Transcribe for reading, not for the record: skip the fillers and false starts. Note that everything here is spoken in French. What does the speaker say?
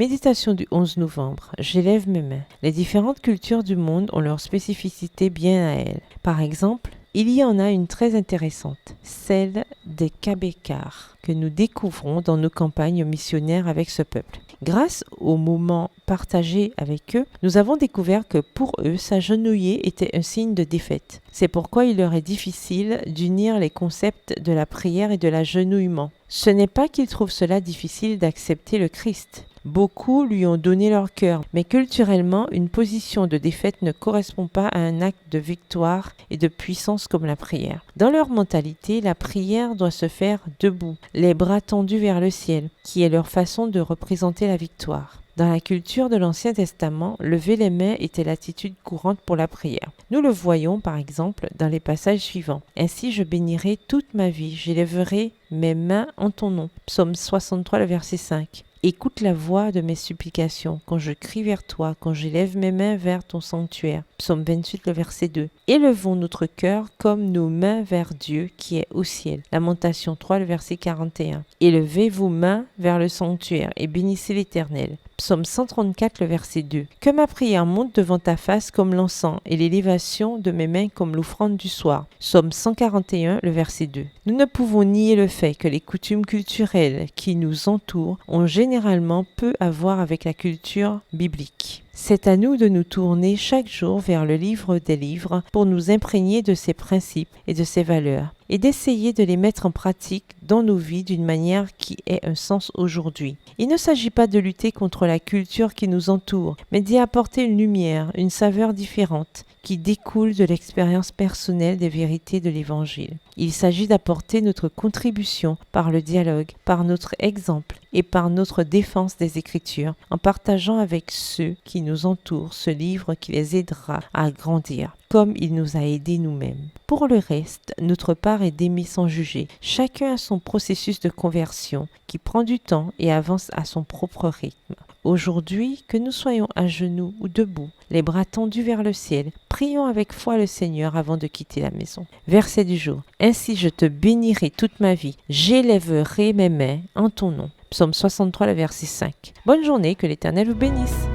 Méditation du 11 novembre. J'élève mes mains. Les différentes cultures du monde ont leur spécificité bien à elles. Par exemple, il y en a une très intéressante, celle des Kabekars, que nous découvrons dans nos campagnes missionnaires avec ce peuple. Grâce aux moments partagés avec eux, nous avons découvert que pour eux, s'agenouiller était un signe de défaite. C'est pourquoi il leur est difficile d'unir les concepts de la prière et de l'agenouillement. Ce n'est pas qu'ils trouvent cela difficile d'accepter le Christ. Beaucoup lui ont donné leur cœur, mais culturellement, une position de défaite ne correspond pas à un acte de victoire et de puissance comme la prière. Dans leur mentalité, la prière doit se faire debout, les bras tendus vers le ciel, qui est leur façon de représenter la victoire. Dans la culture de l'Ancien Testament, lever les mains était l'attitude courante pour la prière. Nous le voyons par exemple dans les passages suivants. « Ainsi je bénirai toute ma vie, j'élèverai mes mains en ton nom. » Psaume 63, le verset 5. Écoute la voix de mes supplications quand je crie vers toi, quand j'élève mes mains vers ton sanctuaire. Psaume 28, le verset 2. Élevons notre cœur comme nos mains vers Dieu qui est au ciel. Lamentation 3, le verset 41. Élevez vos mains vers le sanctuaire et bénissez l'Éternel. Psaume 134, le verset 2. Que ma prière monte devant ta face comme l'encens et l'élévation de mes mains comme l'offrande du soir. Psaume 141, le verset 2. Nous ne pouvons nier le fait que les coutumes culturelles qui nous entourent ont généralement peu à voir avec la culture biblique. C'est à nous de nous tourner chaque jour vers le livre des livres pour nous imprégner de ses principes et de ses valeurs et d'essayer de les mettre en pratique dans nos vies d'une manière qui ait un sens aujourd'hui. Il ne s'agit pas de lutter contre la culture qui nous entoure, mais d'y apporter une lumière, une saveur différente qui découle de l'expérience personnelle des vérités de l'Évangile. Il s'agit d'apporter notre contribution par le dialogue, par notre exemple et par notre défense des Écritures, en partageant avec ceux qui nous entourent ce livre qui les aidera à grandir, comme il nous a aidés nous-mêmes. Pour le reste, notre part est d'aimer sans juger. Chacun a son processus de conversion qui prend du temps et avance à son propre rythme. Aujourd'hui, que nous soyons à genoux ou debout, les bras tendus vers le ciel, prions avec foi le Seigneur avant de quitter la maison. Verset du jour. Ainsi je te bénirai toute ma vie, j'élèverai mes mains en ton nom. Psaume 63, le verset 5. Bonne journée, que l'Éternel vous bénisse.